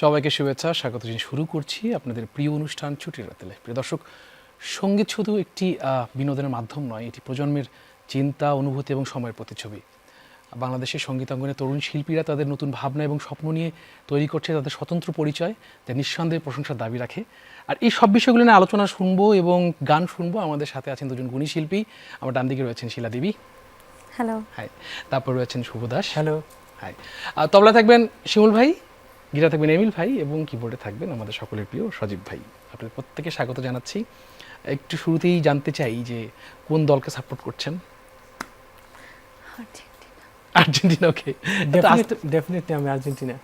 সবাইকে শুভেচ্ছা, স্বাগত জানিয়ে শুরু করছি আপনাদের প্রিয় অনুষ্ঠান ছুটির রাতেলে। প্রিয় দর্শক, সঙ্গীত শুধু একটি বিনোদনের মাধ্যম নয়, এটি প্রজন্মের চিন্তা, অনুভূতি এবং সময়ের প্রতিচ্ছবি। বাংলাদেশের সঙ্গীতাঙ্গনে তরুণ শিল্পীরা তাদের নতুন ভাবনা এবং স্বপ্ন নিয়ে তৈরি করছে তাদের স্বতন্ত্র পরিচয়, যা নিঃসন্দেহে প্রশংসার দাবি রাখে। আর এই সব বিষয়গুলো নিয়ে আলোচনা শুনবো এবং গান শুনবো। আমাদের সাথে আছেন দুজন গুণী শিল্পী। আমার ডান দিকে রয়েছেন শিলা দেবী, হ্যালো। হাই। তারপর রয়েছেন শুভ দাস, হ্যালো। হাই। তবলা থাকবেন শিমুল ভাই, গিটার থাকবেন এমিল ভাই এবং কিবোর্ডে থাকবেন আমাদের সকলের প্রিয় সজীব ভাই। আপনাদের প্রত্যেকে স্বাগত জানাচ্ছি। একটু শুরুতেই জানতে চাই যে কোন দলকে সাপোর্ট করছেন? আর্জেন্টিনা। ওকে, ডেফিনেটলি আমি আর্জেন্টিনা।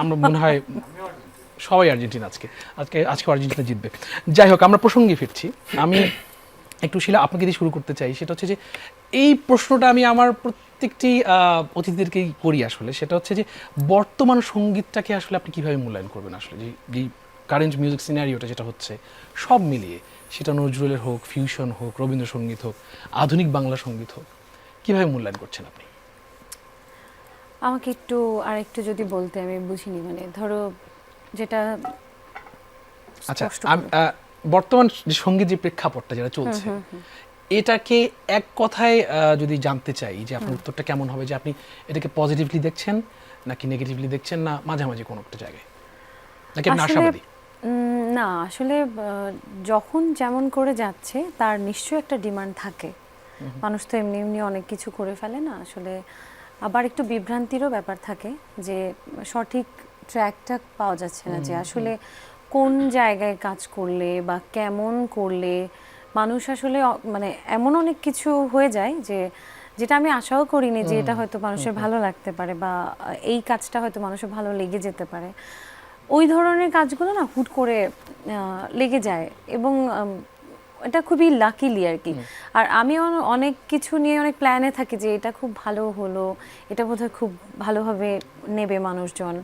আমরা মনে হয় সবাই আর্জেন্টিনা। আজকে আর্জেন্টিনা জিতবে। যাই হোক, আমরা প্রসঙ্গে ফিরছি। আমি একটু শিলা আপনাকে দিয়ে শুরু করতে চাই। সেটা হচ্ছে যে এই প্রশ্নটা আমি আমার প্রত্যেকটি অতিথিদেরকেই করি আসলে। সেটা হচ্ছে যে বর্তমান সঙ্গীতটাকে আসলে আপনি কীভাবে মূল্যায়ন করবেন? আসলে যেই কারেন্ট মিউজিক সিনারিওটা যেটা হচ্ছে সব মিলিয়ে, সেটা নজরুলের হোক, ফিউশন হোক, রবীন্দ্রসঙ্গীত হোক, আধুনিক বাংলা সঙ্গীত হোক, কীভাবে মূল্যায়ন করছেন আপনি? আমাকে আরেকটু যদি বলতে, আমি বুঝিনি। মানে ধরো যেটা আচ্ছা, বর্তমান যে সঙ্গীত যে প্রেক্ষাপটটা যেটা চলছে, এটাকে এক কথায় যদি জানতে চাই যে আপনার উত্তরটা কেমন হবে, যে আপনি এটাকে পজিটিভলি দেখছেন নাকি নেগেটিভলি দেখছেন, না মাঝামাঝি কোনো একটা জায়গায়, নাকি আপনি আশাবাদী? না, আসলে যখন যেমন করে যাচ্ছে তার নিশ্চয়ই একটা ডিমান্ড থাকে। মানুষ তো এমনি এমনি অনেক কিছু করে ফেলে না আসলে। আবার একটু বিভ্রান্তিরও ব্যাপার থাকে যে সঠিক ট্র্যাকটা পাওয়া যাচ্ছে না, যে আসলে কোন জায়গায় কাজ করলে বা কেমন করলে মানুষ আসলে মানে এমন অনেক কিছু হয়ে যায় যে যেটা আমি আশাও করিনি যে এটা হয়তো মানুষের ভালো লাগতে পারে বা এই কাজটা হয়তো মানুষের ভালো লেগে যেতে পারে। ওই ধরনের কাজগুলো না হুট করে লেগে যায় এবং এটা খুবই লাকিলি আর কি। আর আমিও অনেক কিছু নিয়ে অনেক প্ল্যানে থাকি যে এটা খুব ভালো হলো, এটা বোধহয় খুব ভালোভাবে নেবে মানুষজন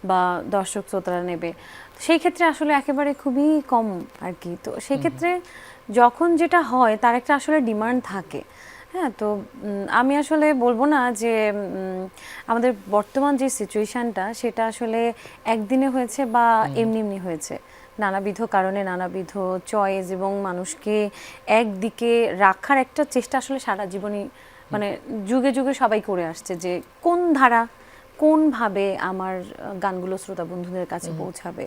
বা দর্শক শ্রোতারা নেবে। সেই ক্ষেত্রে আসলে একেবারে খুবই কম আর কি। তো সেই ক্ষেত্রে যখন যেটা হয় তার একটা আসলে ডিমান্ড থাকে। হ্যাঁ, তো আমি আসলে বলবো না যে আমাদের বর্তমান যে সিচুয়েশানটা সেটা আসলে একদিনে হয়েছে বা এমনি এমনি হয়েছে। নানাবিধ কারণে নানাবিধ চয়েস এবং মানুষকে একদিকে রাখার একটা চেষ্টা আসলে সারা জীবনই, মানে যুগে যুগে সবাই করে আসছে, যে কোন ধারা কোনভাবে আমার গানগুলো শ্রোতা বন্ধুদের কাছে পৌঁছাবে,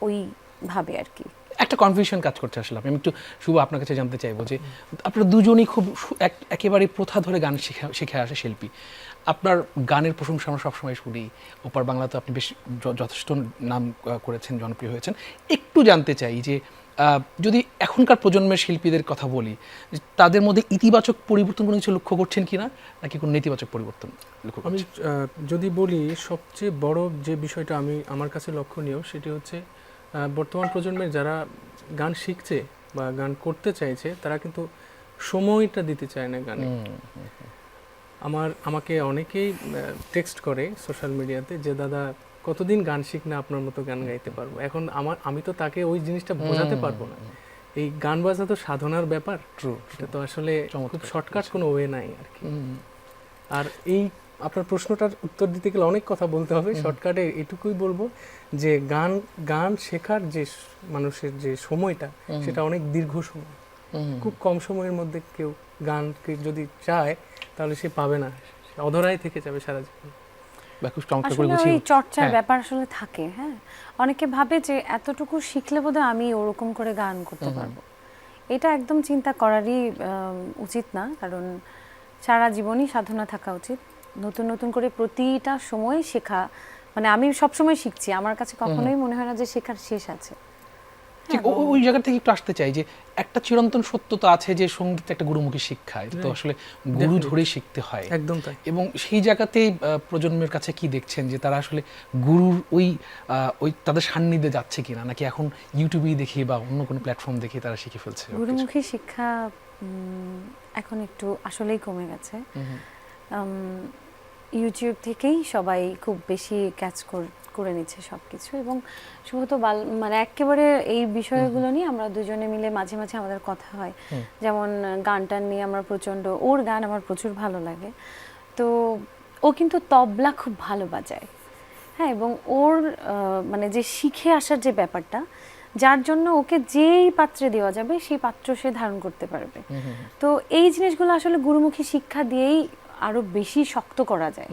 ওইভাবে আর কি। একটা কনফিউশন কাজ করছে আসলে। আমি একটু শুভ আপনার কাছে জানতে চাইবো যে আপনারা দুজনই খুব একেবারে প্রথা ধরে গান শিখে আসে শিল্পী। আপনার গানের প্রশংসা আমরা সবসময় শুনি, ওপার বাংলাতে আপনি বেশ যথেষ্ট নাম করেছেন, জনপ্রিয় হয়েছেন। একটু জানতে চাই যে যদি এখনকার প্রজন্মের শিল্পীদের কথা বলি, তাদের মধ্যে ইতিবাচক পরিবর্তন কোনো কিছু লক্ষ্য করছেন কিনা, নাকি কোনো নেতিবাচক পরিবর্তন লক্ষ্য করছেন? আমি যদি বলি, সবচেয়ে বড় যে বিষয়টা আমার কাছে লক্ষণীয় সেটি হচ্ছে বর্তমান প্রজন্মের যারা গান শিখছে বা গান করতে চাইছে তারা কিন্তু সময়টা দিতে চায় না গানে। আমাকে অনেকেই টেক্সট করে সোশ্যাল মিডিয়াতে যে দাদা কতদিন গান শিখ না আপনার মতো গান গাইতে পারবো। এখন আমি তো তাকে ওই জিনিসটা বোঝাতে পারবো না। এই গান বাজনা তো সাধনার ব্যাপার, এটা তো আসলে খুব শর্টকাট কোনো ওয়ে নাই আর কি। আর এই আপনার প্রশ্নটার উত্তর দিতে গেলে অনেক কথা বলতে হবে। শর্টকাটে এটুকুই বলবো যে গান শেখার যে মানুষের যে সময়টা, সেটা অনেক দীর্ঘ সময়। খুব কম সময়ের মধ্যে কেউ গানকে যদি চায় তাহলে সে পাবে না, অধরাই থেকে যাবে সারা জীবন। আসলে ওই চর্চার ব্যাপার আসলে থাকে। হ্যাঁ, অনেকে ভাবে যে এতটুকু শিখলে বোধহয় আমি ওরকম করে গান করতে পারবো। এটা একদম চিন্তা করারই উচিত না, কারণ সারা জীবনই সাধনা থাকা উচিত। নতুন নতুন করে প্রতিটা সময় শেখা, মানে আমি সবসময় শিখছি। আমার কাছে কখনোই মনে হয় না যে শেখার শেষ আছে। ঠিক ওই জায়গা থেকে একটু আসতে চাই যে একটা চিরন্তন সত্য তো আছে যে সঙ্গীত একটা গুরুমুখী শিক্ষা, এটা তো আসলে গুরু ধরে শিখতে হয়। একদম তাই। এবং সেই জায়গাতেই প্রজন্মের কাছে কি দেখছেন যে তারা আসলে গুরুর ওই তাদের সান্নিধ্যে যাচ্ছে কিনা, নাকি এখন ইউটিউবেই দেখি বা অন্য কোনো প্ল্যাটফর্ম দেখে তারা শিখে ফেলছে? গুরুমুখী শিক্ষা এখন একটু আসলেই কমে গেছে। ইউটিউব থেকেই সবাই খুব বেশি ক্যাচ করে নিচ্ছে সব কিছু। এবং শুধু মানে একেবারে এই বিষয়গুলো নিয়ে আমরা দুজনে মিলে মাঝে মাঝে আমাদের কথা হয়। যেমন গানটান নিয়ে আমরা ওর গান আমার প্রচুর ভালো লাগে। তো ও কিন্তু তবলা খুব ভালো বাজায়। হ্যাঁ, এবং ওর মানে যে শিখে আসার যে ব্যাপারটা, যার জন্য ওকে যেই পাত্রে দেওয়া যাবে সেই পাত্র সে ধারণ করতে পারবে। তো এই জিনিসগুলো আসলে গুরুমুখী শিক্ষা দিয়েই আরো বেশি শক্ত করা যায়।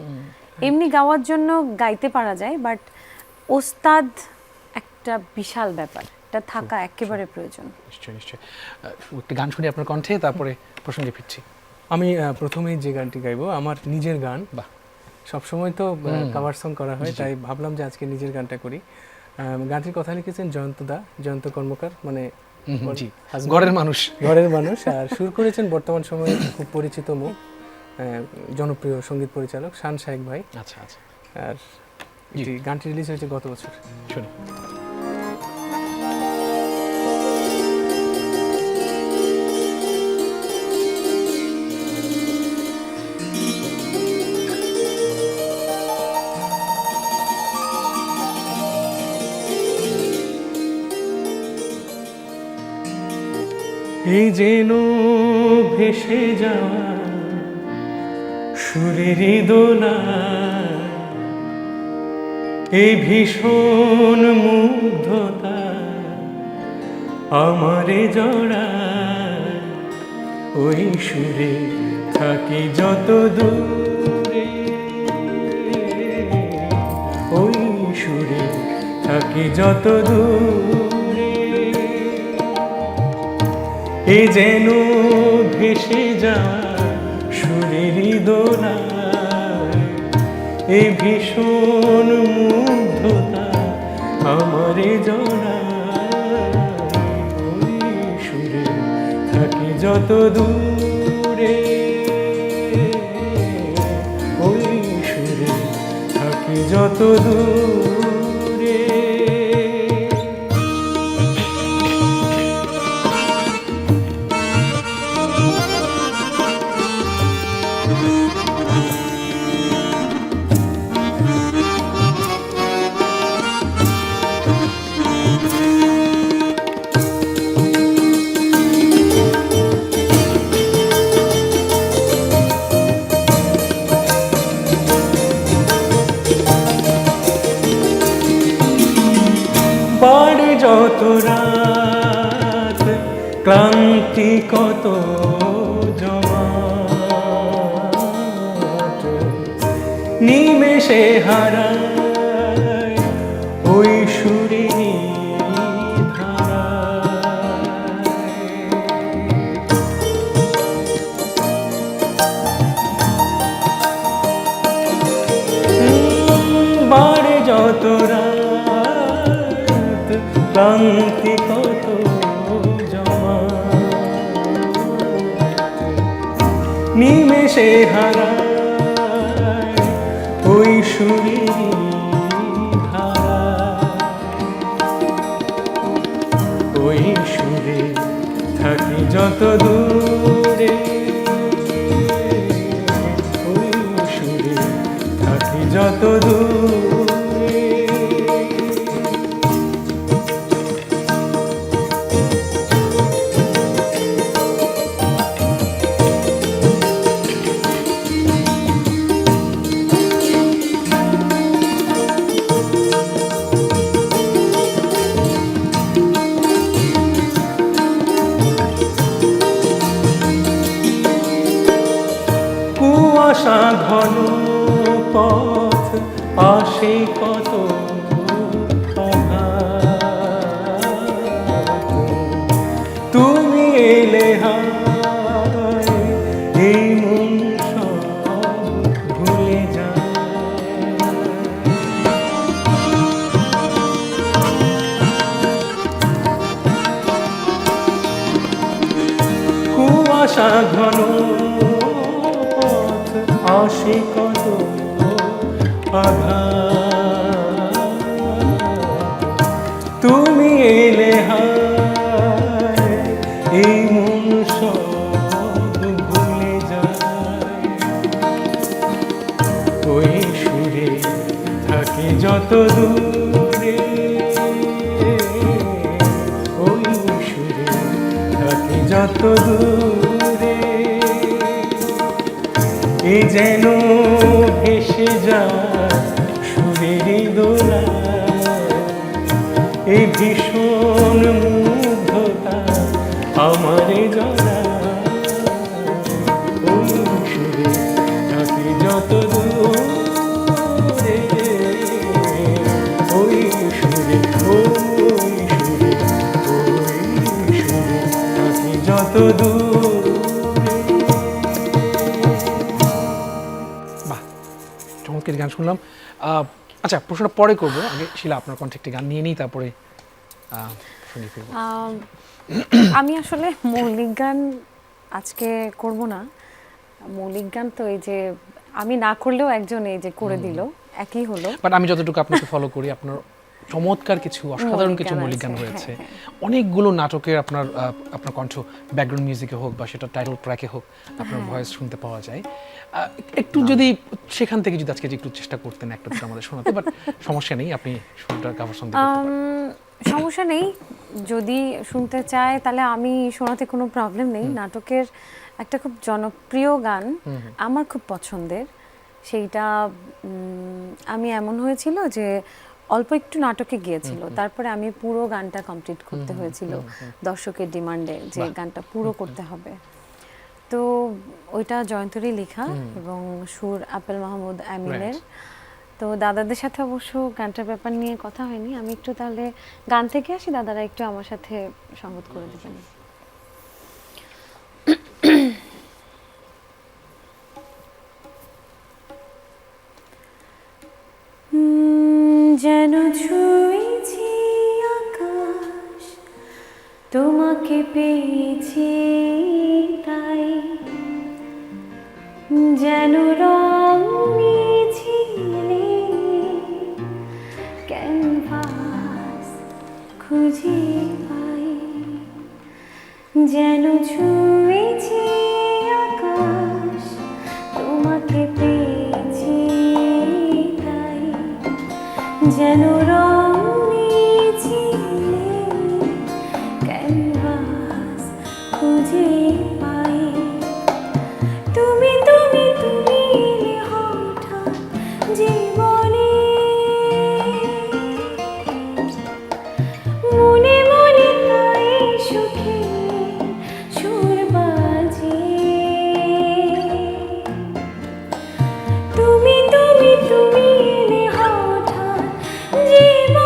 এমনি গাওয়ার জন্য গাইতে পারা যায়, বাট ওস্তাদ একটা বিশাল ব্যাপার, এটা থাকা একেবারে প্রয়োজন। নিশ্চয়ই নিশ্চয়ই। একটি গান শুনি আপনার কণ্ঠে, তারপরে প্রসঙ্গে ফিরছি। আমি প্রথমেই যে গানটি গাইবো আমার নিজের গান। বাহ। সবসময় তো কাভার সং করা হয়, তাই ভাবলাম যে আজকে নিজের গানটা করি। গানটির কথা লিখেছেন জয়ন্ত কর্মকার, মানে জি, husband, ঘরের মানুষ। ঘরের মানুষ। আর সুর করেছেন বর্তমান সময়ে খুব পরিচিত মুখ, জনপ্রিয় সঙ্গীত পরিচালক শান শাইখ ভাই। আচ্ছা আচ্ছা, আর গানটি রিলিজ হয়েছে গত বছর। শুনি। এই যেন ভেসে যাওয়া সুরের দোলা, এই ভীষণ মুগ্ধতা আমারে জড়া, ওই সুরে থাকি যত দূরে, ওই সুরে থাকি যত দূরে, এ যেন ভেসে যাওয়া সুরের দোলা, এই ভীষণ মুগ্ধতা আমারে জড়া, ওই সুরে থাকি যত দূরে, ওই সুরে থাকি যত দূরে। বাড়ে যত রাত ক্লান্তি কত জমাট, নিমেষে হারায় ওই সুরে বাড়ে যত রাত ক্লান্তি কত জমা, নিমেষে হারায় ওই সুরে ওই সুরে থাকি যত দূরে, ওই সুরে থাকি যত দূরে। কুয়াশা ঘন পথ আসে কত আঘাত, তুমি এলে হায় এই মন সব ভুলে যায়, কুয়াশা ঘন আসে কত আঘাত, তুমি এলে হায় এই মন সব ভুলে যায়, ওই সুরে থাকে যত দূরে, ওই সুরে থাকে যত দূরে, এ যেন ভেসে যাওয়া সুরের এই ভীষণ মুগ্ধতা আমারে জড়ায়। ওই সুরে থাকি যত দূরে, ওই সুরে, ওই সুরে, ওই সুরে থাকি যত দূরে। বাহ, চমৎকার গান শুনলাম। আচ্ছা, প্রশ্নটা পরে করবো, আগে শিলা আপনার কণ্ঠে একটি গান নিয়ে নিই, তারপরে শুনে ফিরবো। আমি আসলে মৌলিক গান আজকে করব না। মৌলিক গান তো এই যে আমি না করলেও একজন এই যে করে দিল, একই হলো। বাট আমি যতটুকু আপনাকে ফলো করি, আপনার চমৎকার কিছু অসাধারণ কিছু মৌলিক গান রয়েছে। অনেকগুলো নাটকের আপনার আপনার কণ্ঠ ব্যাকগ্রাউন্ড মিউজিকে হোক বা সেটা টাইটেল ট্র্যাকে হোক, আপনার ভয়েস শুনতে পাওয়া যায়। একটু যদি সেখান থেকে যদি আজকে একটু চেষ্টা করতেন একটা দুটো আমাদের শোনাতে, বাট সমস্যা নেই, আপনি শুনতে কাভার শুনতে করতে পারেন। সমস্যা নেই, যদি শুনতে চায় তাহলে আমি শোনাতে কোনো প্রবলেম নেই। নাটকের একটা খুব জনপ্রিয় গান আমার খুব পছন্দের, সেইটা আমি এমন হয়েছিল যে অল্প একটু নাটকে গিয়েছিল, তারপরে আমি পুরো গানটা কমপ্লিট করতে হয়েছিল দর্শকের ডিমান্ডে যে গানটা পুরো করতে হবে। তো ওইটা জয়ন্তরই লেখা এবং সুর আপেল মাহমুদ আমিনের। তো দাদাদের সাথে অবশ্য গানটার ব্যাপার নিয়ে কথা হয়নি। আমি একটু তাহলে গান থেকে আসি, দাদারা একটু আমার সাথে সঙ্গত করে দেবেন। যেন ছুঁয়েছি আকাশ, তোমাকে পেয়েছি তাই, যেন রং নিয়েছিলে ক্যানভাস খুঁজে পাই, যেন ছুঁয়েছি আকাশ, তোমাকে পেয়েছি তাই, যেন রং নিয়েছিলে ক্যানভাস খুঁজে পাই। তুমি তুমি তুমি এলে হঠাৎ জীবনে, মনে মনে তাই সুখে সুর বাজে। তুমি তুমি তুমি এলে হঠাৎ জীবনে,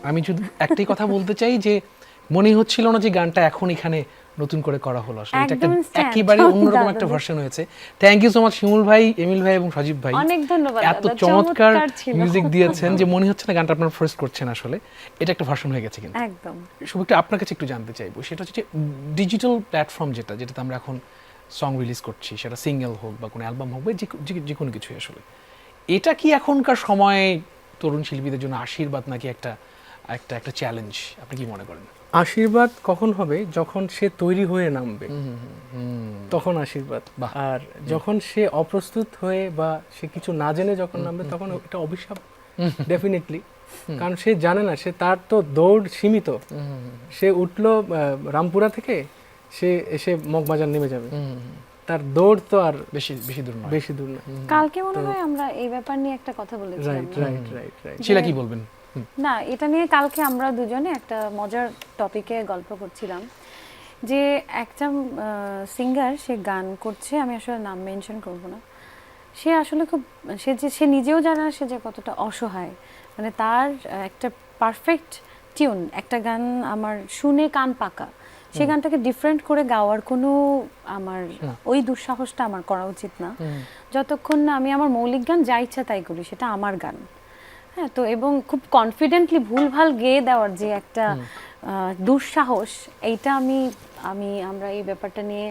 আমি শুধু একটাই কথা বলতে চাই যে মনে হচ্ছিল না যে গানটা এখন এখানে নতুন করে করা হলো, আসলে এটা একটা একদম stand, একেবারে অন্যরকম একটা দারুণ। ভার্সন হয়েছে। থ্যাংক ইউ সো মাচ শিমুল ভাই, এমিল ভাই এবং সজীব ভাই, অনেক ধন্যবাদ এত দাদা, চমৎকার ছিল। মিউজিক দিয়েছেন যে মনে হচ্ছে না গানটা আপনারা ফার্স্ট করছেন, আসলে এটা একটা ভার্সন হয়ে গেছে। কিন্তু একদম শুভকে আপনার কাছে একটু জানতে চাইবো, সেটা হচ্ছে যে ডিজিটাল প্ল্যাটফর্ম যেটাতে আমরা এখন সং রিলিজ করছি, সেটা সিঙ্গেল হোক বা কোনো অ্যালবাম হোক বা যে কোনো কিছুই, আসলে এটা কি এখনকার সময়ে তরুণ শিল্পীদের জন্য আশীর্বাদ নাকি একটা একটা একটা চ্যালেঞ্জ, আপনি কি মনে করেন? আশীর্বাদ কখন হবে? যখন সে তৈরি হয়ে নামবে, তখন আশীর্বাদ। বাহ। আর যখন সে অপ্রস্তুত হয়ে বা সে কিছু না জেনে যখন নামবে, তখন এটা অভিশাপ ডেফিনেটলি। কারণ সে জানে না, সে তার তো দৌড় সীমিত। সে উঠলো রামপুরা থেকে, সে এসে মগবাজার নেমে যাবে, তার দৌড় তো আর বেশি বেশি দূর নয়। বেশি দূর না। কালকে মনে হয় আমরা এই ব্যাপার নিয়ে একটা কথা বলেছিলাম। Right right right right. Sheela কি বলবেন? না, এটা নিয়ে কালকে আমরা দুজনে একটা মজার টপিকে গল্প করছিলাম যে একটা সিঙ্গার, সে গান করছে, আমি আসলে নাম মেনশন করব না, সে আসলে খুব, সে নিজেও জানে না সে যে কতটা অসহায়। মানে তার একটা পারফেক্ট টিউন, একটা গান আমার শুনে কান পাকা, সেই গানটাকে ডিফারেন্ট করে গাওয়ার কোনো আমার ওই দুঃসাহসটা আমার করা উচিত না, যতক্ষণ না আমি আমার মৌলিক গান যা ইচ্ছা তাই করি, সেটা আমার গান। হ্যাঁ, তো এবং খুব কনফিডেন্টলি ভুলভাল গেয়ে দেওয়ার যে একটা দুঃসাহস, এইটা আমরা এই ব্যাপারটা নিয়ে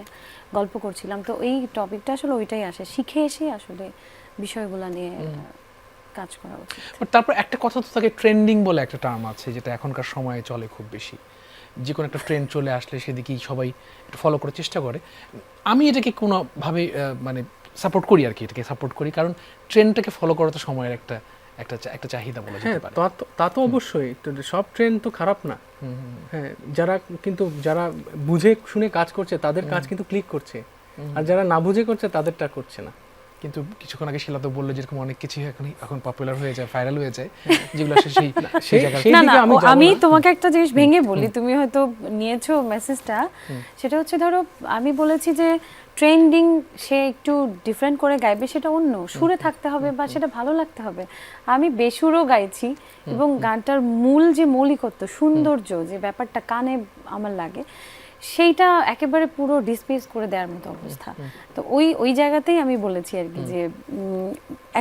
গল্প করছিলাম। তো এই টপিকটা আসলে ওইটাই আসে, শিখে এসে আসলে বিষয়গুলো নিয়ে কাজ করা উচিত। তারপর একটা কথা তো থাকে, ট্রেন্ডিং বলে একটা টার্ম আছে যেটা এখনকার সময়ে চলে খুব বেশি। যে কোনো একটা ট্রেন্ড চলে আসলে সেদিকেই সবাই ফলো করার চেষ্টা করে। আমি এটাকে কোনোভাবে মানে সাপোর্ট করি আর কি, এটাকে সাপোর্ট করি, কারণ ট্রেন্ডটাকে ফলো করা তো সময়ের একটা একটা একটা চাহিদা বলা হ্যাঁ, যেতে পারে। তা তো অবশ্যই, তো সব ট্রেন্ড তো খারাপ না। হ্যাঁ, যারা বুঝে শুনে কাজ করছে তাদের কাজ কিন্তু ক্লিক করছে, আর যারা না বুঝে করছে তাদেরটা করছে না। কিন্তু কিছুক্ষণ আগে শিলা তো বললো যেরকম অনেক কিছু এখন পপুলার হয়ে যায়, ভাইরাল হয়ে যায়, যেগুলো আসলে সেই জায়গায় সেই না দিকে না, আমি যাবো আমি না। তোমাকে একটা জিনিস ভেঙে বলি, তুমি হয়তো নিয়েছো মেসেজটা। সেটা হচ্ছে, ধরো আমি বলেছি যে ট্রেন্ডিং সে একটু ডিফারেন্ট করে গাইবে, সেটা অন্য সুরে থাকতে হবে বা সেটা ভালো লাগতে হবে। আমি বেসুরও গাইছি এবং গানটার মূল যে মৌলিকত্ব, সৌন্দর্য, যে ব্যাপারটা কানে আমার লাগে, সেইটা একেবারে পুরো ডিসপ্লেস করে দেওয়ার মতো অবস্থা। তো ওই জায়গাতেই আমি বলেছি আর কি, যে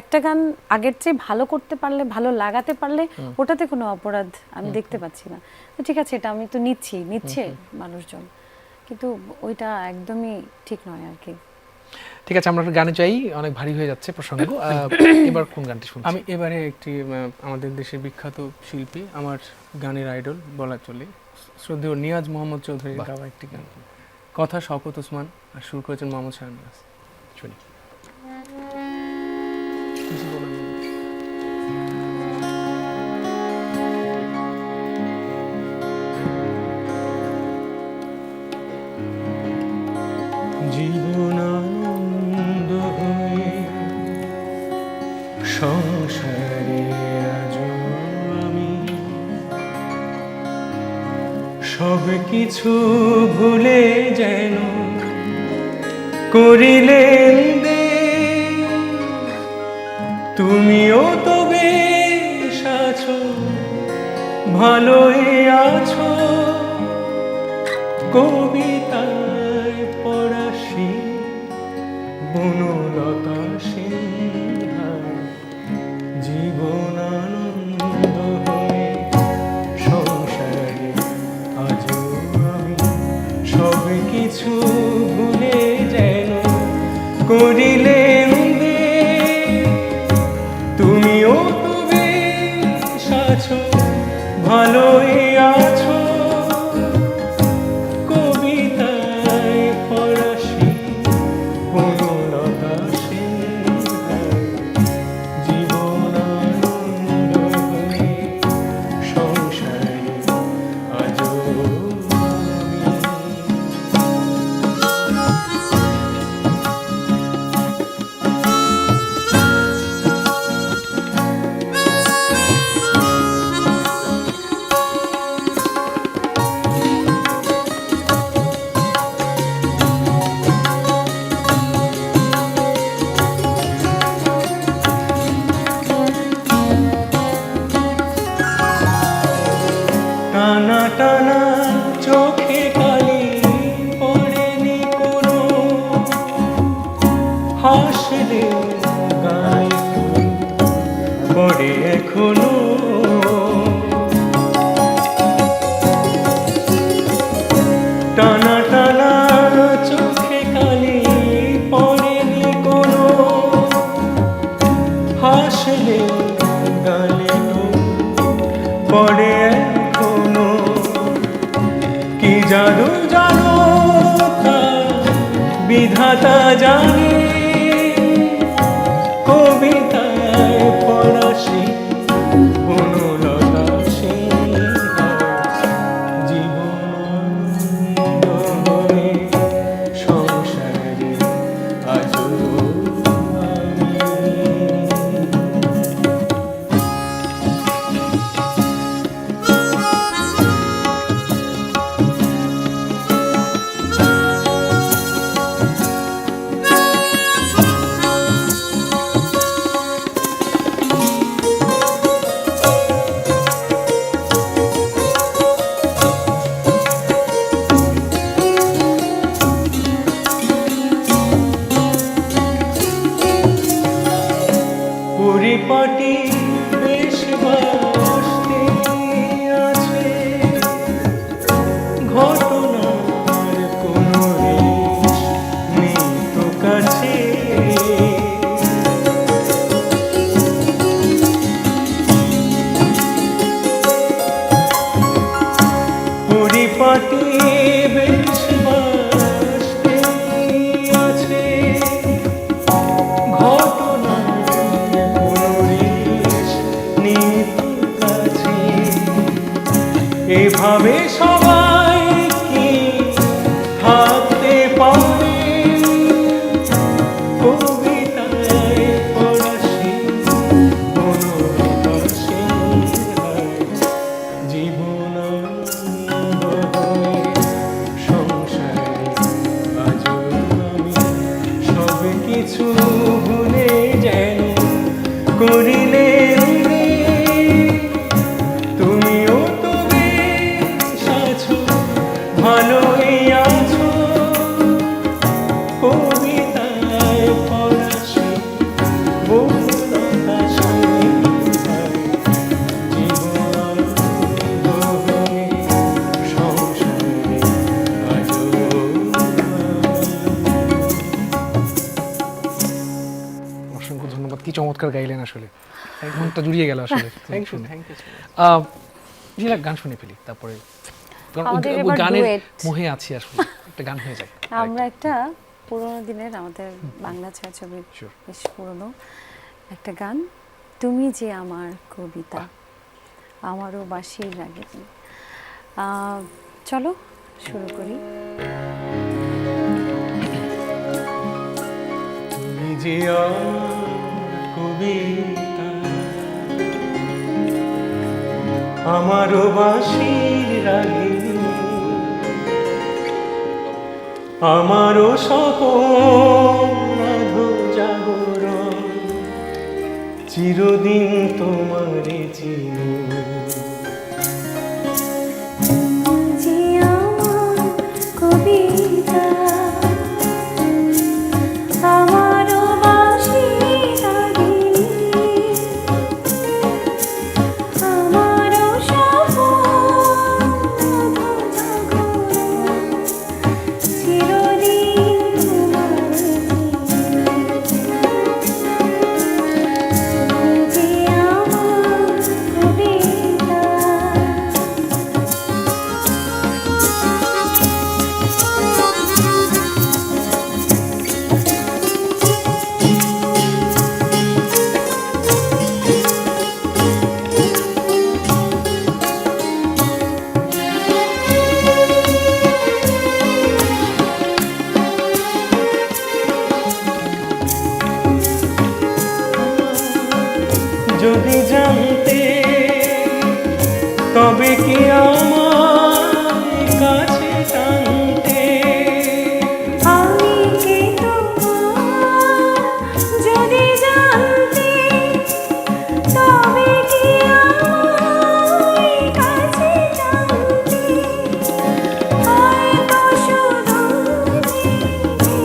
একটা গান আগের চেয়ে ভালো করতে পারলে, ভালো লাগাতে পারলে, ওটাতে কোনো অপরাধ আমি দেখতে পাচ্ছি না। তো ঠিক আছে, এটা আমি তো নিচ্ছে মানুষজন, কিন্তু ওইটা একদমই ঠিক নয় আর কি। ঠিক আছে, আমরা একটা গানে চাই, অনেক ভারী হয়ে যাচ্ছে প্রসঙ্গ। এবার কোন গানটি শুনছি? আমি এবারে একটি আমাদের দেশের বিখ্যাত শিল্পী, আমার গানের আইডল বলা চলে, শ্রদ্ধেয় নিয়াজ মোহাম্মদ চৌধুরীর গাওয়া একটি গান। কথা শওকত ওসমান, আর সুর করেছেন মোহাম্মদ শাহনাজ। শুনি। জীবনানন্দ হয়ে সংসারে আজ আমি সব কিছু ভুলে যেন করিলেন দে, তুমিও তো বেশ আছো, ভালোই আছো, কবিতায় পড়াশি বনলতা সিনহার জীবনানন্দ হয়ে সংসারে আজও আমি সব কিছু ভুলে যেন করিলেন দে, তুমিও তো বেশ আছো, ভালোই আছো, কবিতায় ফরাসি বনলতা সিনহার জীবনানন্দ হয়ে সংসারে আজও আমি। হাসলে গায়ে পড়ে এখনো টানা টানা চোখে কালি পড়েনি কোনো হাসলে গালে পড়ে এখনো কি জাদু জানো বিধাতা জানে কবিতায় পড়াশি বনলতা সেই জীবন সংসারে আজো পরিপাটি বেশ বাসতে আছে ঘটনার কোনো রেশ নেই তো কাছে পরিপাটি বেশ বাসতে আছে এভাবে সবাই কি থাকতে পারে কবিতায় পড়াশি বনলতা সেই জীবন সংসারে আজও আমি সব কিছু ভুলে যেন করিলে ভালোই আছো কবিতায় পড়াশি বনলতা সেই জীবন সংসারে আজও অসংখ্য ধন্যবাদ, কি চমৎকার গাইলেন আসলে, মনটা জুড়িয়ে গেল আসলে। থ্যাংক ইউ জিলা গান শুনে ফেলি, তারপরে কারণ আমাদের ওই এবার গানের duet। মোহে আছি আসলে, একটা গান হয়ে যায়। আমরা একটা পুরোনো দিনের আমাদের বাংলা ছায়াছবির Sure. বেশ পুরোনো একটা গান, তুমি যে আমার কবিতা আমারও বাঁশির রাগে। চলো শুরু করি। তুমি যে কবিতা আমারও বাঁশির রাগিনী আমারও স্বপ্ন জাগরণ চিরদিন তোমারে চিনি যে আমার কবিতা আমারও বাঁশির রাগিনী আমারও স্বপ্ন জাগরণ চিরদিন তোমারে চিনি। যে আমার কবিতা যদি জানতে তবে কি আমার কাছে টানতে আমি কি তোমার যদি জানতে তবে কি আমার কাছে জানতে হয়তো শুধু যেতে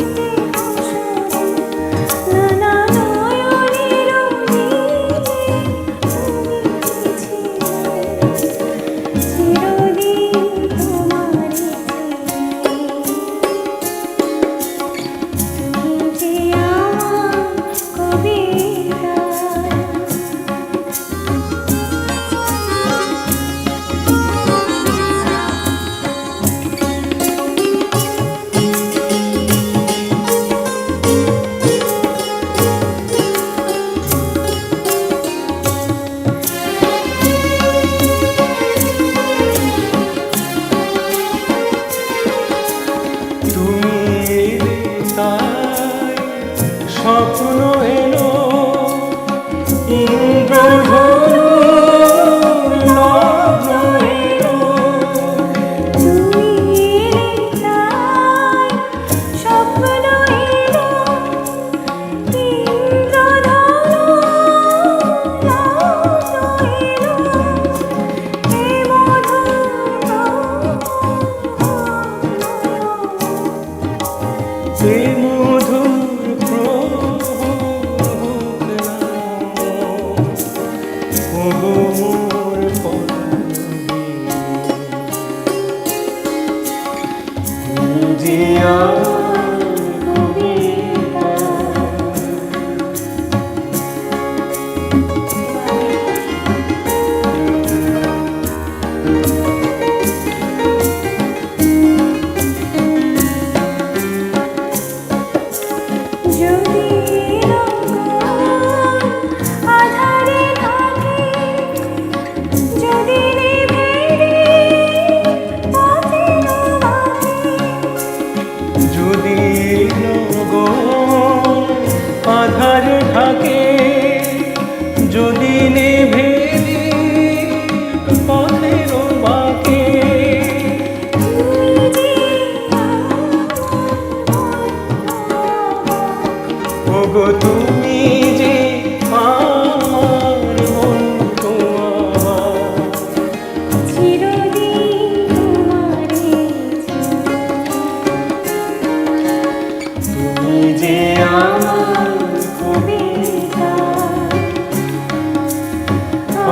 ওগো তুমি যে আমার বন্ধু আমার। তুমি যে আমার কবিতা,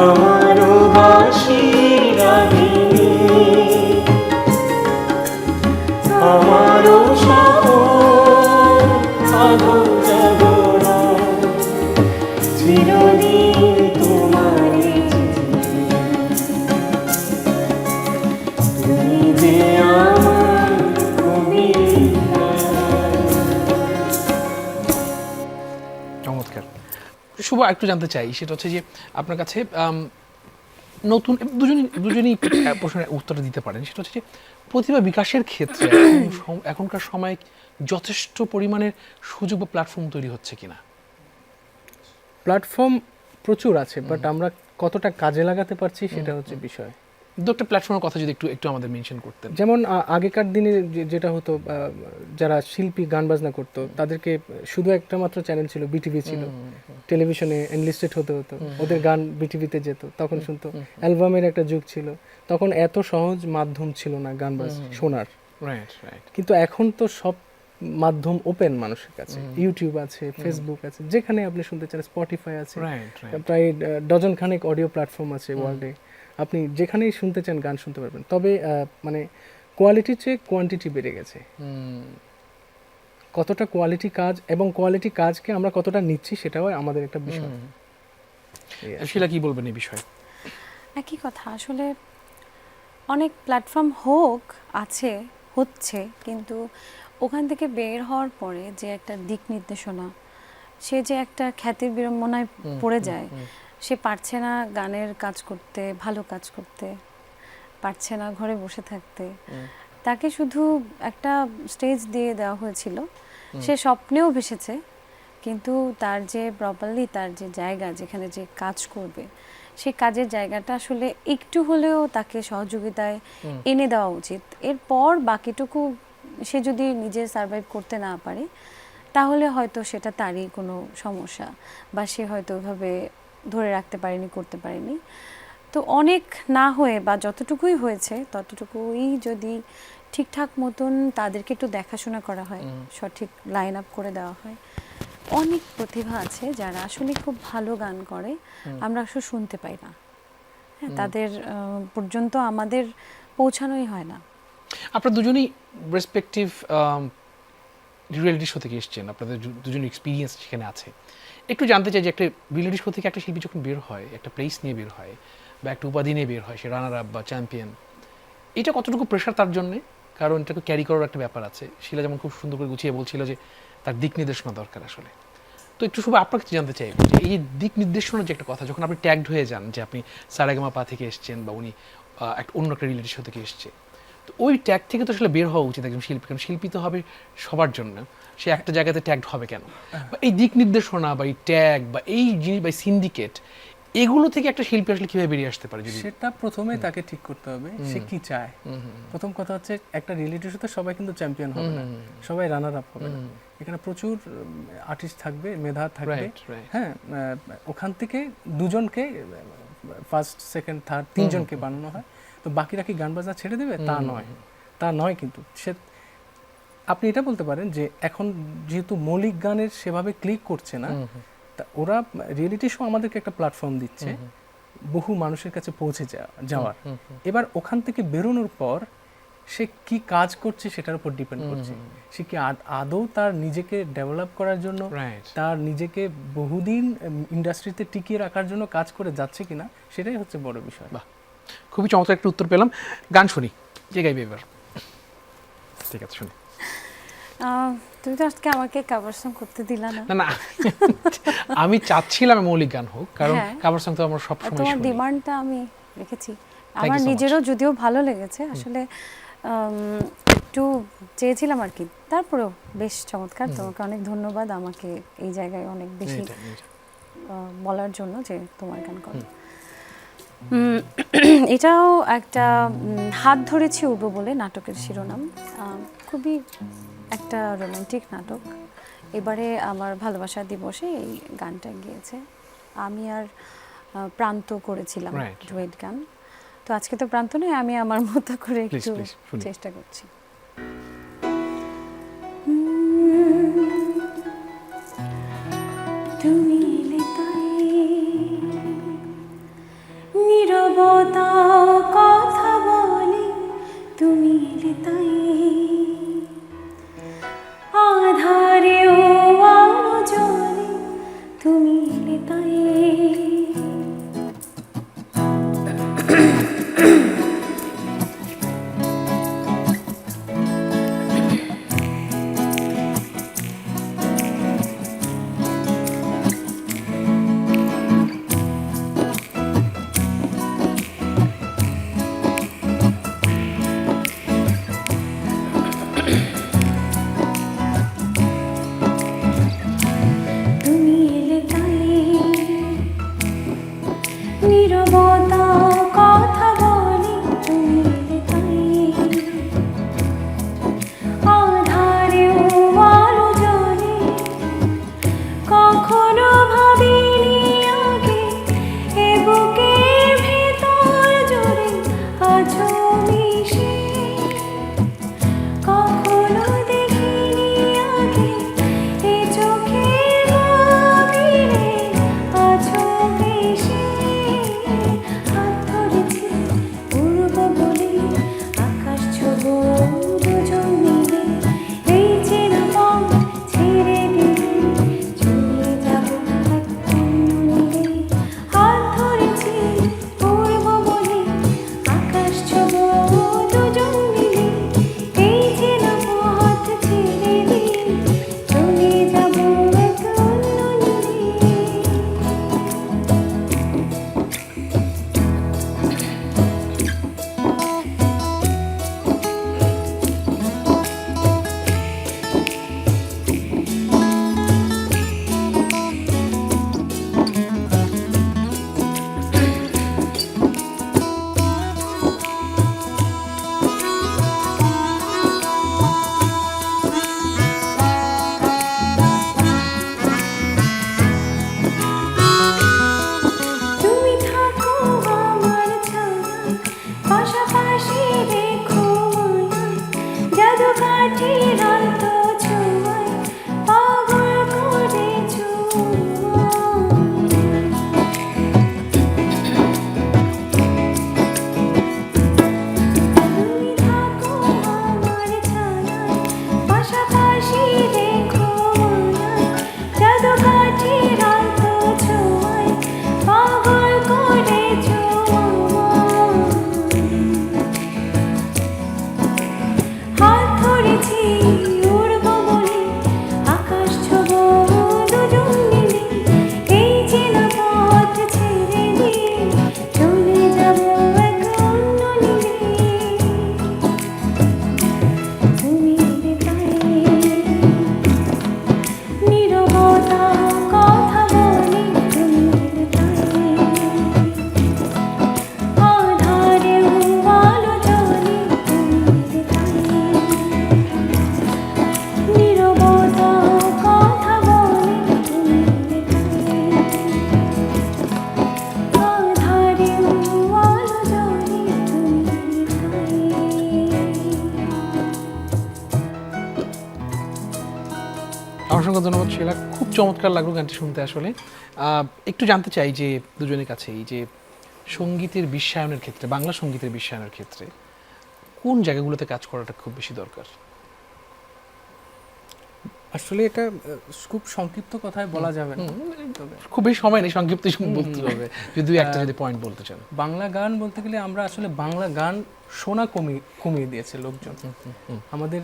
আমারও বাঁশির রাগিনী, আমারও সাগর সাগর জাগরণ, চিরদিন তোমারই তুমি যে আমার কবিতা। চমৎকার। শুভ, একটু জানতে চাই সেটা হচ্ছে যে আপনার কাছে নতুন দুজনই প্রশ্নের উত্তরটা দিতে পারেন। সেটা হচ্ছে যে প্রতিভা বিকাশের ক্ষেত্রে এখনকার সময় যথেষ্ট পরিমাণের সুযোগ বা প্ল্যাটফর্ম তৈরি হচ্ছে কিনা? প্ল্যাটফর্ম প্রচুর আছে, বাট আমরা কতটা কাজে লাগাতে পারছি সেটা হচ্ছে বিষয়। দু একটা প্ল্যাটফর্মের কথা যদি একটু একটু আমাদের মেনশন করতেন। যেমন আগেকার দিনে যেটা হতো, যারা শিল্পী গান বাজনা করতো তাদেরকে শুধু একটা মাত্র চ্যানেল ছিল, বিটিভি ছিল, টেলিভিশনে এনলিস্টেড হতে হতো, ওদের গান বিটিভিতে যেত, তখন শুনতো। অ্যালবামের একটা যুগ ছিল, তখন এত সহজ মাধ্যম ছিল না গান বাজ শোনার। Right right. কিন্তু এখন তো সব মাধ্যম ওপেন মানুষের কাছে, ইউটিউব আছে, ফেসবুক আছে, যেখানে আপনি শুনতে চান, স্পটিফাই আছে, রাইট রাইট। প্রায় ডজন খানেক অডিও প্ল্যাটফর্ম আছে ওয়ার্ল্ডে, আপনি যেখানেই শুনতে চান গান শুনতে পারবেন। তবে মানে কোয়ালিটির চেয়ে কোয়ান্টিটি বেড়ে গেছে। কতটা কোয়ালিটি কাজ এবং কোয়ালিটি কাজকে আমরা কতটা নিচ্ছি সেটাও আমাদের একটা বিষয়। শিলা কি বলবেন এই বিষয়ে? একই কথা, আসলে অনেক প্ল্যাটফর্ম হচ্ছে, কিন্তু ওখান থেকে বের হওয়ার পরে যে একটা দিক নির্দেশনা, সে যে একটা খ্যাতির বিড়ম্বনায় পড়ে যায়, সে পারছে না গানের কাজ করতে, ভালো কাজ করতে পারছে না, ঘরে বসে থাকতে। তাকে শুধু একটা স্টেজ দিয়ে দেওয়া হয়েছিল, সে স্বপ্নেও ভেসেছে, কিন্তু তার যে প্রপারলি তার যে জায়গা, যেখানে যে কাজ করবে, সেই কাজের জায়গাটা আসলে একটু হলেও তাকে সহযোগিতায় এনে দেওয়া উচিত। এরপর বাকিটুকু সে যদি নিজে সার্ভাইভ করতে না পারে, তাহলে হয়তো সেটা তারই কোনো সমস্যা, বা সে হয়তো ওইভাবে ধরে রাখতে পারেনি, করতে পারেনি। তো অনেক না হয়ে বা যতটুকুই হয়েছে ততটুকুই যদি ঠিকঠাক মতন তাদেরকে একটু দেখাশোনা করা হয়, সঠিক লাইন আপ করে দেওয়া হয়, অনেক প্রতিভা আছে যারা আসলে খুব ভালো গান করে, আমরা আসলে শুনতে পাই না। হ্যাঁ, তাদের পর্যন্ত আমাদের পৌঁছানোই হয় না। আপনারা দুজনেই রেসপেক্টিভ রিয়েলিটি শো থেকে এসেছেন, আপনাদের দুজনের এক্সপিরিয়েন্স সেখানে আছে। একটু জানতে চাই যে একটা রিয়েলিটি শো থেকে একটা শিল্পী যখন বের হয়, একটা প্লেস নিয়ে বের হয় বা একটা উপাধি নিয়ে বের হয়, সে রানার আপ বা চ্যাম্পিয়ন, এটা কতটুকু প্রেশার তার জন্যে? কারণ এটাকে ক্যারি করার একটা ব্যাপার আছে। শিলা যেমন খুব সুন্দর করে গুছিয়ে বলছিল যে তার দিক নির্দেশনা দরকার আসলে। তো একটু শুভ আপনার কাছে জানতে চাই যে এই দিক নির্দেশনার যে একটা কথা, যখন আপনি ট্যাগড হয়ে যান যে আপনি সারেগামা পা থেকে এসেছেন বা উনি একটা অন্য একটা রিয়েলিটি শো থেকে এসছে, তো ওই ট্যাগ থেকে তো আসলে বের হওয়া উচিত একজন শিল্পী, কারণ শিল্পী তো হবে সবার জন্য, সে একটা জায়গাতে ট্যাগড হবে কেন? বা এই দিক নির্দেশনা বা এই ট্যাগ বা এই জিনিস বা সিন্ডিকেট, এগুলো থেকে একটা শিল্পী আসলে কিভাবে বেরিয়ে আসতে পারে? যদি সেটা প্রথমে তাকে ঠিক করতে হবে সে কি চায়। প্রথম কথা হচ্ছে, একটা রিয়েলিটি শোতে সবাই কিন্তু চ্যাম্পিয়ন হবে না, সবাই রানার আপ হবে না। এখানে প্রচুর আর্টিস্ট থাকবে, মেধা থাকবে। হ্যাঁ, ওখান থেকে দুজনকে ফার্স্ট, সেকেন্ড, থার্ড, তিনজনকে বানানো হয়। তো বাকিরা কি গান বাজনা ছেড়ে দেবে? তা নয় কিন্তু সে, আপনি এটা বলতে পারেন যে এখন যেহেতু মৌলিক গানের সেভাবে ক্লিক করছে না, তা ওরা রিয়েলিটি শো আমাদেরকে একটা প্ল্যাটফর্ম দিচ্ছে বহু মানুষের কাছে পৌঁছে যাওয়ার। এবার ওখান থেকে বেরোনোর পর সে কি কাজ করছে সেটার উপর ডিপেন্ড করছে। সে কি আদৌ তার নিজেকে ডেভেলপ করার জন্য, তার নিজেকে বহুদিন ইন্ডাস্ট্রিতে টিকিয়ে রাখার জন্য কাজ করে যাচ্ছে কিনা, সেটাই হচ্ছে বড় বিষয়। বাহ, খুবই চমৎকার একটা উত্তর পেলাম। গান শুনি, কে গাইবে এবার? ঠিক আছে, শুনি। তুমি তো আজকে আমাকে কভার সং করতে দিলা না। না, আমি চাচ্ছিলাম মৌলিক গান হোক, কারণ হ্যাঁ, কভার সং তো আমরা সব সময় তোমার শুনি। ডিমান্ডটা আমি রেখেছি। you আমার so নিজেরও যদিও ভালো লেগেছে, আসলে একটু চেয়েছিলাম আর কি, তারপরেও বেশ চমৎকার। তোমাকে অনেক ধন্যবাদ আমাকে এই জায়গায় অনেক বেশি বলার জন্য যে তোমার গান করো। এটাও একটা হাত ধরেছি উড়বো বলে নাটকের শিরোনাম। খুবই একটা রোমান্টিক নাটক, এবারে আমার ভালোবাসা দিবসে এই গানটা গিয়েছে। আমি আর প্রান্ত করেছিলাম Right. ডুয়েট গান। তো আজকে তো প্রান্ত নয়, আমি আমার মতো করে Please, একটু please, শুনি। চেষ্টা করছি। তুমি এলে তাই নীরবতা কথা বলে, তুমি এলে তাই আধারেও আলো জ্বলে, তুমি এলে তাই তুমি এলে তাই নীরবতা কথা বলে, তুমি এলে তাই আধারেও আলো জ্বলে, কখনো ভাবিনি আগে এ বুকের ভেতর জুড়ে আছো মিশে, কখনো দেখিনি আগে এ চোখের গভীরে আছো ভেসে, হাত ধরেছি উড়ব বলে আকাশ ছোঁবো দুজন মিলে, এই চেনা পথ ছেড়ে দিলে চলে যাব এক অন্য নীলে, হাত ধরেছি উড়ব বলে আকাশ ছোঁবো দুজন মিলে, এই চেনা পথ ছেড়ে দিলে চলে যাব এক অন্য নীলে। তুমি থাকো আমার ছায়ায়, পাশাপাশি রেখো মায়ায়, জাদু কাঠির আলতো ছোঁয়ায় পাগল করেছো আমায়। তুমি থাকো আমার ছায়ায়, পাশাপাশি রেখো মায়ায়, জাদু কাঠির আলতো ছোঁয়ায় পাগল করেছো আমায়। হাত ধরেছি উড়ব বলে আকাশ ছোঁবো দুজন মিলে, এই চেনা পথ ছেড়ে দিয়ে চলে যাব এক অন্য নীলে, তুমি এলে তাই নীরবতা কথা বলে, তুমি এলে তাই আধারেও আলো জ্বলে, তুমি এলে তাই নীরবতা কথা বলে, তুমি এলে তাই আধারেও আলো জ্বলে, তুমি এলে তাই। অসংখ্য ধন্যবাদ শিলা, খুব চমৎকার লাগলো গানটি শুনতে। আসলে একটু জানতে চাই যে দুজনের কাছে এই যে সঙ্গীতের বিশ্বায়নের ক্ষেত্রে, বাংলা সঙ্গীতের বিশ্বায়নের ক্ষেত্রে কোন জায়গাগুলোতে কাজ করাটা খুব বেশি দরকার? আসলে এটা খুব সংক্ষিপ্ত কথায় বলা যাবে না, তবে খুব বেশি সময় নেই, সংক্ষিপ্ত বলতে হবে, যদি একটা যদি পয়েন্ট বলতে চান। বাংলা গান বলতে গেলে আমরা আসলে বাংলা গান শোনা কমিয়ে দিয়েছে লোকজন। আমাদের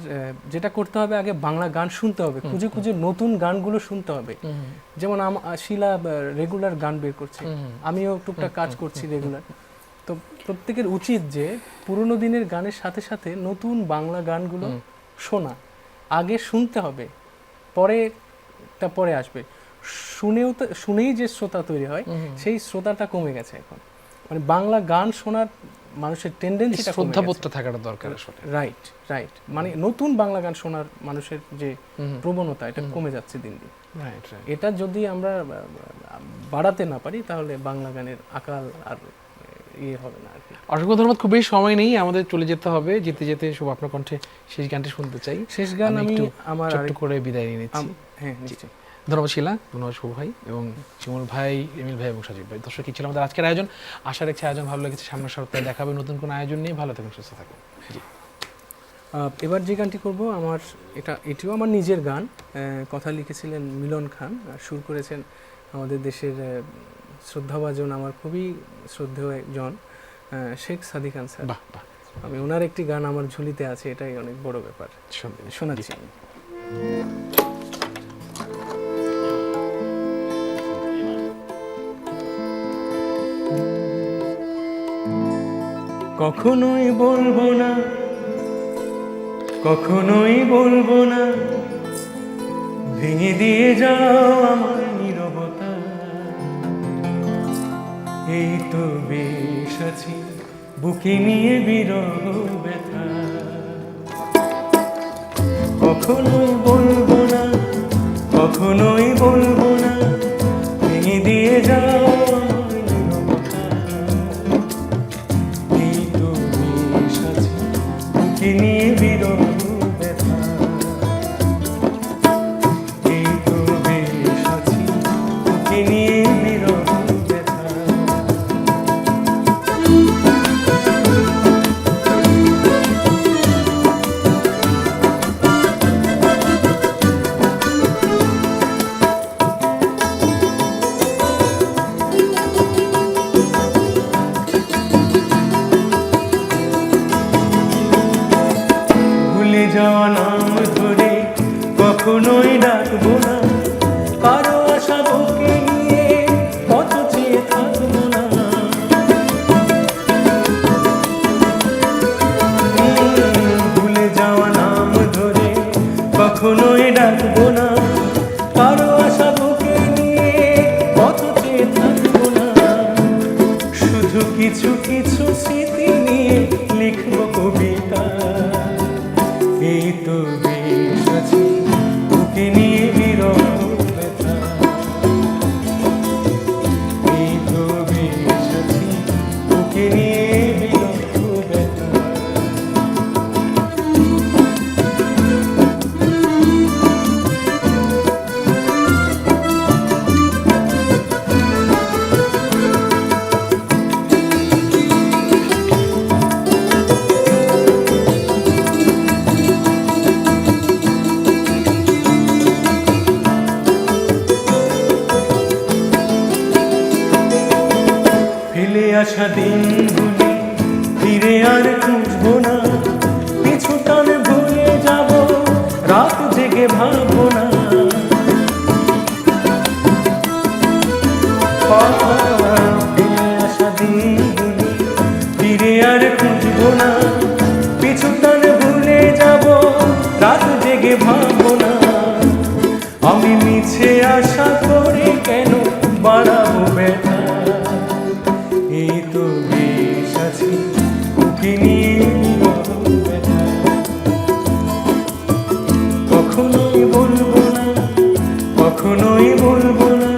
যেটা করতে হবে, আগে বাংলা গান শুনতে হবে, খুঁজে খুঁজে নতুন গানগুলো শুনতে হবে। যেমন শিলা রেগুলার গান বের করছে, আমিও টুকটাক কাজ করছি রেগুলার। তো প্রত্যেকের উচিত যে পুরোনো দিনের গানের সাথে সাথে নতুন বাংলা গানগুলো শোনা, আগে শুনতে হবে, পরে আসবে। শুনেই যে শ্রোতা তৈরি হয়, সেই শ্রোতাটা কমে গেছে এখন। মানে বাংলা গান শোনার মানুষের টেন্ডেন্সিটা শ্রদ্ধাবোধটা থাকাটা দরকার আসলে। রাইট রাইট, মানে নতুন বাংলা গান শোনার মানুষের যে প্রবণতা এটা কমে যাচ্ছে দিন দিন। Right right. এটা যদি আমরা বাড়াতে না পারি তাহলে বাংলা গানের আকাল আর ইয়ে হবে না আর কি। অসংখ্য ধন্যবাদ, খুব বেশি সময় নেই, আমাদের চলে যেতে হবে। যেতে যেতে শুভ আপনার কণ্ঠে শেষ গানটি শুনতে চাই। শেষ গান আমি একটু আমার ছোট্ট করে বিদায় নিয়ে নিচ্ছি। হ্যাঁ নিশ্চয়ই। ধন্যবাদ শিলা, ধন্যবাদ শুভ ভাই এবং শিমুল ভাই, এমিল ভাই এবং সাজিব ভাই। দর্শক, কি ছিল আমাদের আজকের আয়োজন। আশা রাখছি আয়োজন ভালো লেগেছে। সামনের সপ্তাহে দেখা হবে নতুন কোনো আয়োজন নিয়ে। ভালো থাকুন, সুস্থ থাকুন। জি। এবার যে গানটি করব আমার এটিও আমার নিজের গান। কথা লিখেছিলেন মিলন খান, আর সুর করেছেন আমাদের দেশের শ্রদ্ধাভাজন, আমার খুবই শ্রদ্ধেয় একজন শেখ সাদিক খান স্যার। বাহ বাহ, আমি ওনার একটি গান আমার ঝুলিতে আছে, এটাই অনেক বড় ব্যাপার। শোনাচ্ছি আমি। কখনোই বলবো না, কখনোই বলবো না, ভেঙে দিয়ে যাও আমার নীরবতা। এই তো বেশ আছি বুকে নিয়ে বিরহ ব্যথা। কখনোই বলবো না, কখনোই বলবো না, ভেঙে দিয়ে যাও আমার নীরবতা। এই তো বেশ আছি বুকে নিয়ে বিরহ ব্যথা। এই তো বেশ আছি বুকে নিয়ে বিরহ ব্যথা। ভুলে যাওয়া নাম ধরে কখনোই ডাকবো না, কারো আশা বুকে নিয়ে কত চেয়ে থাকবো না। ভুলে যাওয়া নাম ধরে কখনোই ডাকবো না, কারো আশা বুকে নিয়ে কত চেয়ে থাকবো না। শুধু কিছু কিছু স্মৃতি নিয়ে লিখবো কবিতা। এই তো বেশ আছি বুকে নিয়ে বিরহ ব্যথা। এই তো বেশ আছি বুকে নিয়ে বিরহ ব্যথা। ফেলে আসা দিনগুলি ফিরে আর খুঁজবো না, পিছু টানে ভুলে যাব, রাত জেগে ভাববো না। ফেলে আসা দিনগুলি ফিরে আর খুঁজবো না, পিছু টানে ভুলে যাব, রাত জেগে ভাববো না। আমি মিছে আশা করে কেন বাড়াবো ব্যথা। এই তো বেশ আছি বুকে নিয়ে বিরহ ব্যথা। কখনোই বলবো না, কখনোই বলবো না,